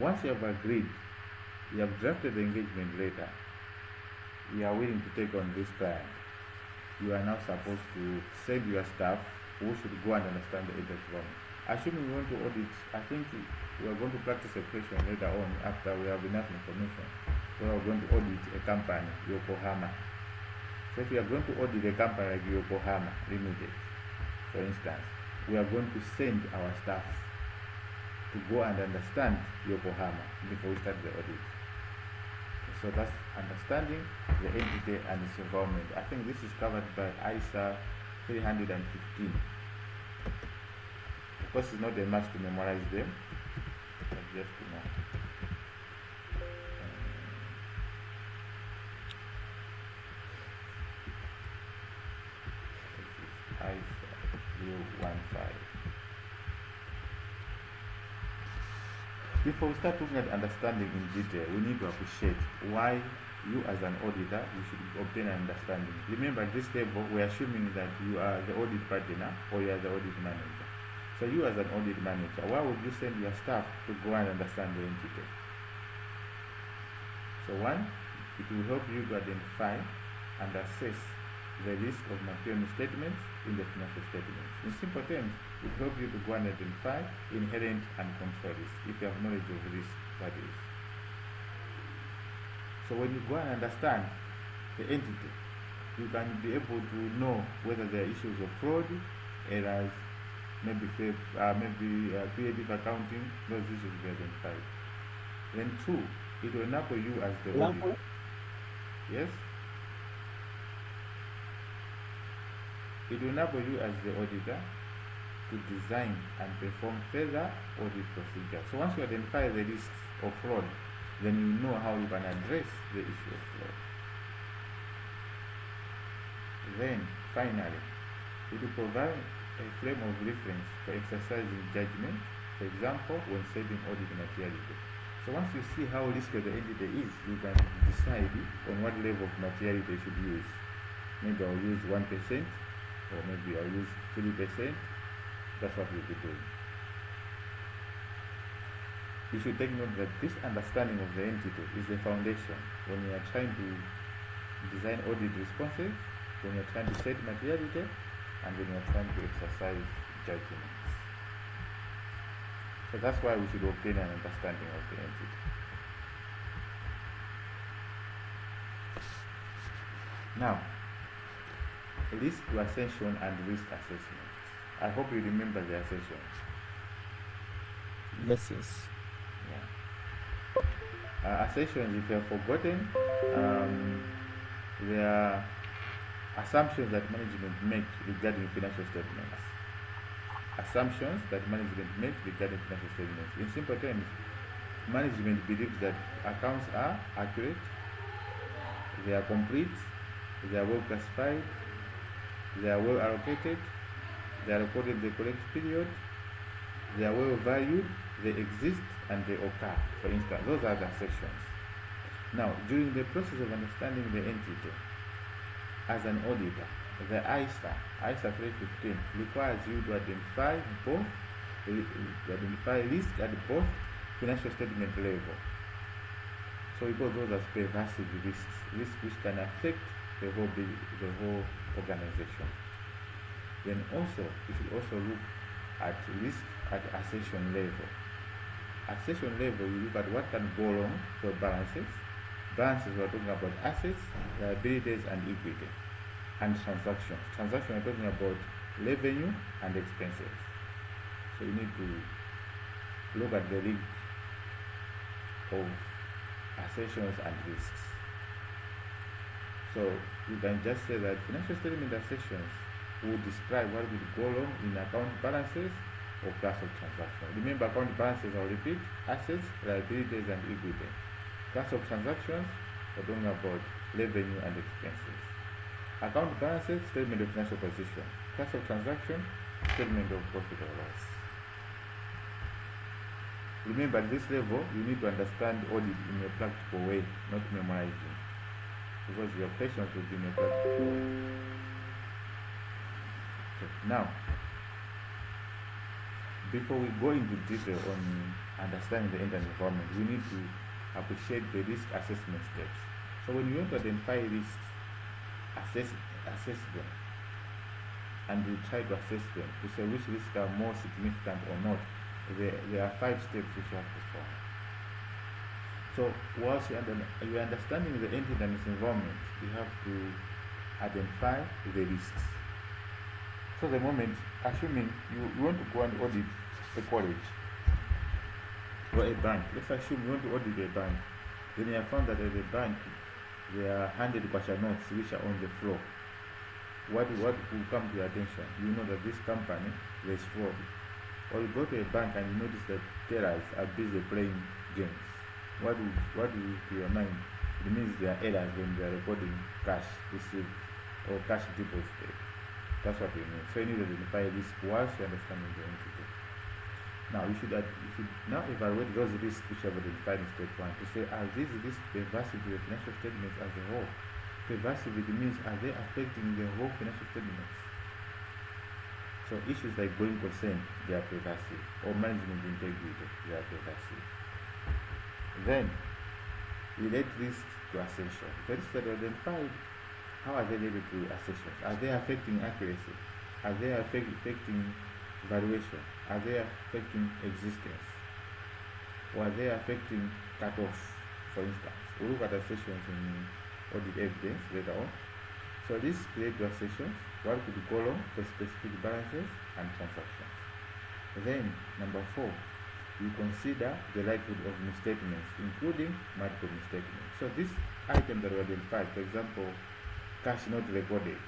Once you have agreed, you have drafted the engagement letter, you are willing to take on this client, you are now supposed to send your staff who should go and understand the audit form. Assuming we want to audit, I think we are going to practice a question later on after we have enough information. We are going to audit a company, Yokohama. So if we are going to audit a company like Yokohama Limited, for instance, we are going to send our staff to go and understand Yokohama before we start the audit. So that's understanding the entity and its involvement. I think this is covered by ISA 315. Of course, it's not a must to memorize them, but just to know. ISA 015. Before we start looking at understanding in detail, we need to appreciate why you as an auditor, you should obtain an understanding. Remember, at this level, we are assuming that you are the audit partner or you are the audit manager. So you as an audit manager, why would you send your staff to go and understand the entity? So one, it will help you to identify and assess the risk of material misstatements in the financial statements. In simple terms, it will help you to go and identify inherent and control risk, if you have knowledge of risk, that is. So when you go and understand the entity, you can be able to know whether there are issues of fraud, errors, maybe creative accounting, those issues will be identified. Then two, it will enable you as the auditor. Yes? It will enable you as the auditor to design and perform further audit procedures. So once you identify the risks of fraud, then you know how you can address the issue of fraud. Then, finally, it will provide a frame of reference for exercising judgment, for example, when setting audit materiality. So once you see how risky the entity is, you can decide on what level of materiality you should use. Maybe I'll use 1%, or maybe I'll use 3%. That's what we'll be doing. You should take note that this understanding of the entity is the foundation when you are trying to design audit responses, when you are trying to set materiality, and when you are trying to exercise judgments. So that's why we should obtain an understanding of the entity. Now, risk assertion and risk assessment. I hope you remember the assertions. Yes, yes. Yeah. Assertions, if you have forgotten, they are assumptions that management make regarding financial statements. Assumptions that management make regarding financial statements. In simple terms, management believes that accounts are accurate, they are complete, they are well classified, they are well allocated, they are recorded in the correct period, they are well valued, they exist, and they occur. For instance, those are the assertions. Now, during the process of understanding the entity, as an auditor, the ISA 315 requires you to identify risk at both financial statement level. So we call those as pervasive risks which can affect the whole organization. Then also, you should also look at risk at assertion level. Assertion level, you look at what can go wrong for balances. Balances, we're talking about assets, liabilities, and equity. And transactions. Transactions, we're talking about revenue and expenses. So you need to look at the link of assertions and risks. So you can just say that financial statement assertions will describe what will go wrong in account balances or class of transactions. Remember, account balances, I'll repeat, assets, liabilities, and equity. Class of transactions, we're talking about revenue and expenses. Account balances, statement of financial position. Class of transaction, statement of profit or loss. Remember, at this level, you need to understand audit in a practical way, not memorizing, because your questions will be in a practical way. Okay. Now, before we go into detail on understanding the internal environment, we need to appreciate the risk assessment steps. So when you want to identify risks, assess them, and we try to assess them to say which risks are more significant or not. There are 5 steps which you have to follow. So whilst you're understanding the internal environment, you have to identify the risks. So the moment, assuming you want to go and audit a college or a bank, let's assume you want to audit a bank, then you have found that at the bank there are 100 kwacha notes which are on the floor. What will come to your attention? You know that this company, there's fraud. Or you go to a bank and you notice that tellers are busy playing games. What will to your mind? It means there are errors when they are recording cash received or cash deposited. That's what we mean. So you need to identify risk whilst you understanding the entity. Now you should now evaluate those risks which you have identified in step 1 to say, are these risks pervasive to the financial statements as a whole? Pervasivity means, are they affecting the whole financial statements? So issues like going concern, they are pervasive, or management integrity, they are pervasive. Then relate risks to assertion. The risks that are identified, how are they related to assertions? Are they affecting accuracy? Are they affecting valuation? Are they affecting existence? Or are they affecting cut-off, for instance? We look at assertions in audit evidence later on. So this relate to assertions, what could be column for specific balances and transactions. Then number 4, you consider the likelihood of misstatements, including multiple misstatements. So this item that we identified, for example, cash not recorded,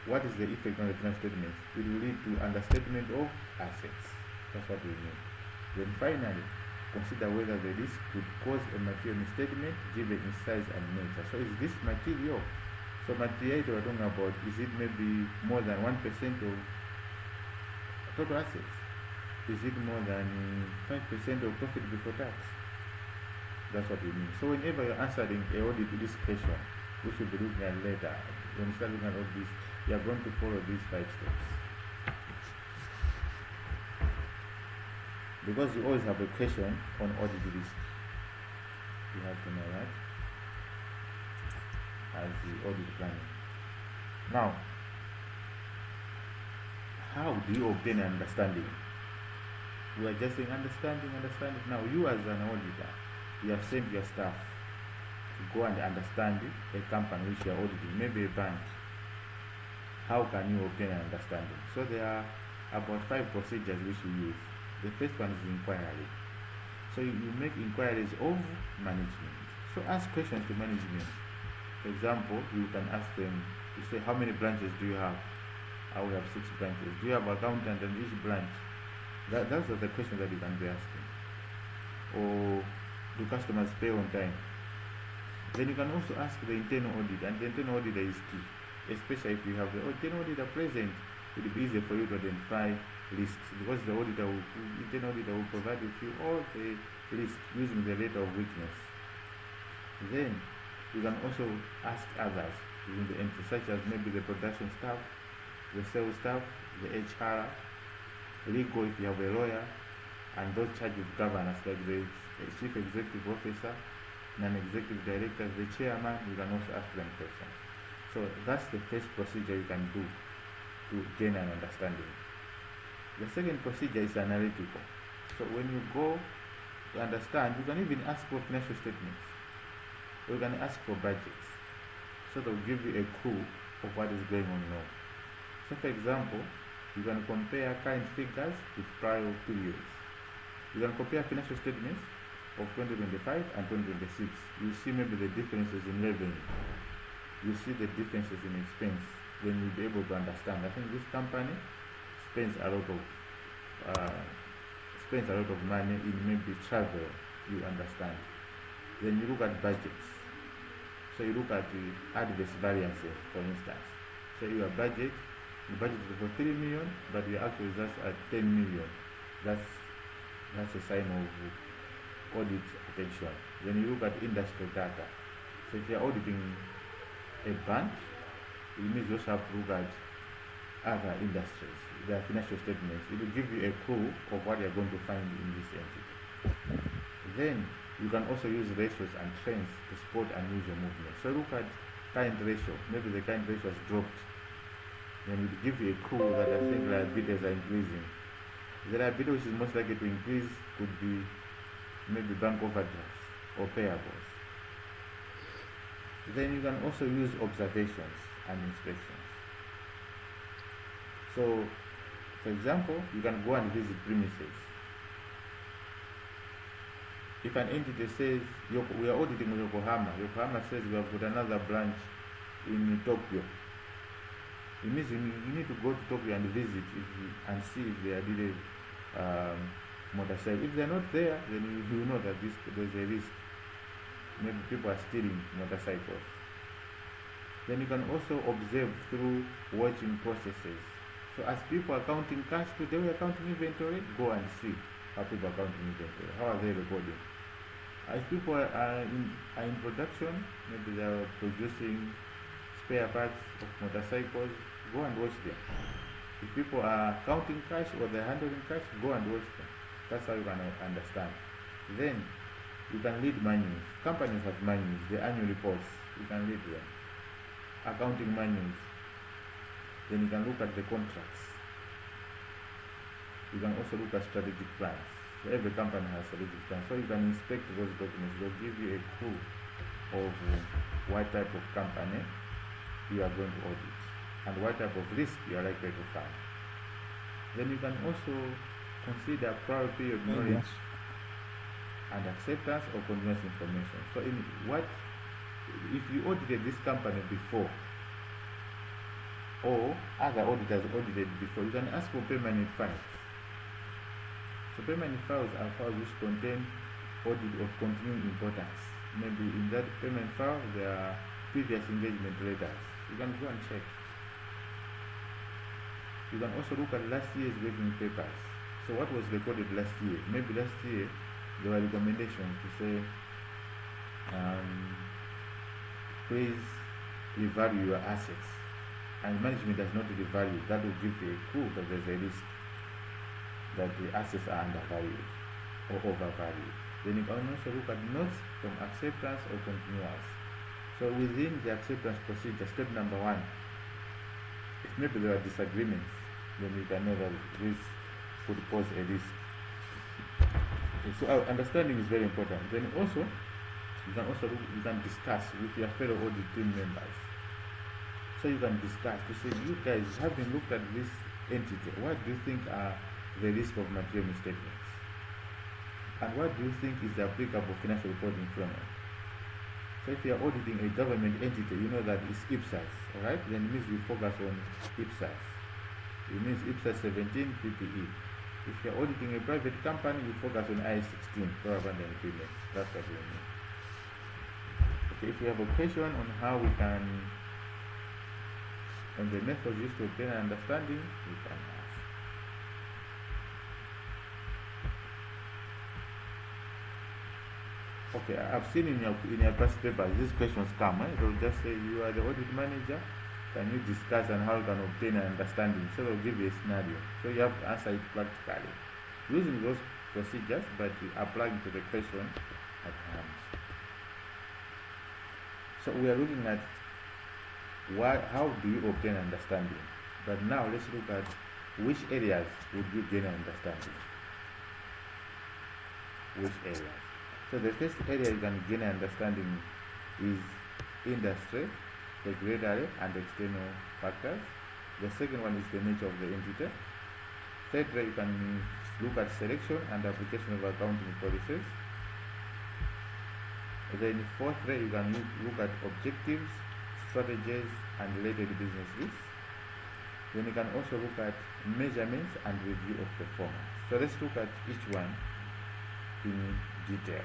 what is the effect on the financial statements? It will lead to understatement of assets. That's what we mean. Then finally, consider whether the risk could cause a material misstatement given its size and nature. So is this material? So materiality we're talking about, is it maybe more than 1% of total assets? Is it more than 5% of profit before tax? That's what we mean. So whenever you're answering a audit risk question, which we'll be looking at later, when you start looking at all this, you are going to follow these 5 steps. Because you always have a question on audit risk. You have to know that as the audit planning. Now, how do you obtain an understanding? We are just saying understanding. Now, you as an auditor, you have sent your staff to go and understand a company which you are auditing, maybe a bank. How can you obtain an understanding? So there are about 5 procedures which you use. The first one is inquiry. So you make inquiries of management. So ask questions to management. For example, you can ask them, you say, how many branches do you have? I will have 6 branches. Do you have an accountant in each branch? Those are the questions that you can be asking. Or do customers pay on time? Then you can also ask the internal audit, and the internal auditor is key, especially if you have the internal auditor present. It will be easier for you to identify risks because the internal auditor will provide with you all the risks using the letter of weakness. Then you can also ask others using the entry, such as maybe the production staff, the sales staff, the HR, legal if you have a lawyer, and those charged with governance like the chief executive officer, non-executive directors, the chairman. You can also ask them questions. So that's the first procedure you can do to gain an understanding. The second procedure is analytical. So when you go to understand, you can even ask for financial statements. Or you can ask for budgets. So they'll give you a clue of what is going on now. So for example, you can compare current figures with prior periods. You can compare financial statements of 2025 and 2026. You see maybe the differences in revenue. You see the differences in expense. Then you'll be able to understand. I think this company spends a lot of money in maybe travel. You understand. Then you look at budgets. So you look at the adverse variances, for instance. So your budget, the budget is for 3 million, but your actual results are 10 million. That's a sign of audit attention. Then you look at industrial data. So if you're auditing a bank, it means you also have to look at other industries, their financial statements. It will give you a clue of what you're going to find in this entity. Then you can also use ratios and trends to spot unusual movement. So look at current ratio. Maybe the current ratio has dropped. Then it will give you a clue that I think liabilities are increasing. The liability which is most likely to increase could be maybe bank overdrafts or payables. Then you can also use observations and inspections. So, for example, you can go and visit premises. If an entity says, we are auditing Yokohama, Yokohama says we have got another branch in Tokyo. It means you need to go to Tokyo and visit and see if they are dealing motorcycles. If they are not there, then you know that there's a risk. Maybe people are stealing motorcycles. Then you can also observe through watching processes. So as people are counting cash today, we are counting inventory, go and see how people are counting inventory. How are they recording? As people are in production, maybe they are producing spare parts of motorcycles, go and watch them. If people are counting cash or they're handling cash, go and watch them. That's how you can understand. Then you can read manuals. Companies have manuals, the annual reports, you can read them. Accounting manuals. Then you can look at the contracts. You can also look at strategic plans. So every company has strategic plans. So you can inspect those documents. They'll give you a clue of what type of company you are going to audit and what type of risk you are likely to find. Then you can also consider prior period knowledge and acceptance of continuous information. So if you audited this company before or other auditors audited before, you can ask for permanent files. So permanent files are files which contain audit of continuing importance. Maybe in that permanent file there are previous engagement letters. You can go and check. You can also look at last year's working papers. So what was recorded last year? Maybe last year there were recommendations to say, please revalue your assets. And management does not revalue. That will give you a clue that there's a risk that the assets are undervalued or overvalued. Then you can also look at notes from acceptance or continuous. So within the acceptance procedure, step number 1, if maybe there are disagreements, then you can know that this could pose a risk. Okay, so our understanding is very important. Then also, you can discuss with your fellow audit team members. So you can discuss to say, you guys having looked at this entity, what do you think are the risk of material misstatements? And what do you think is the applicable financial reporting framework? So if you are auditing a government entity, you know that it's IPSAS, alright? Then it means you focus on IPSAS. It means IPSAS 17 PPE. If you are auditing a private company, you focus on IS 16, Program and Agreements. That's what we mean. Okay, if you have a question on how we can, on the methods used to obtain an understanding, you can ask. Okay, I've seen in your past papers these questions come. They'll just say you are the audit manager. Can you discuss on how you can obtain an understanding? So they'll give you a scenario. So you have to answer it practically using those procedures, but applying to the question at hand. So we are looking at how do you obtain understanding? But now let's look at which areas would you gain an understanding? Which areas? So the first area you can gain an understanding is industry, regulatory and external factors. The second one is the nature of the entity. Thirdly, you can look at selection and application of accounting policies. Then fourthly, you can look at objectives, strategies and related business risks. Then you can also look at measurements and review of performance. So let's look at each one in detail.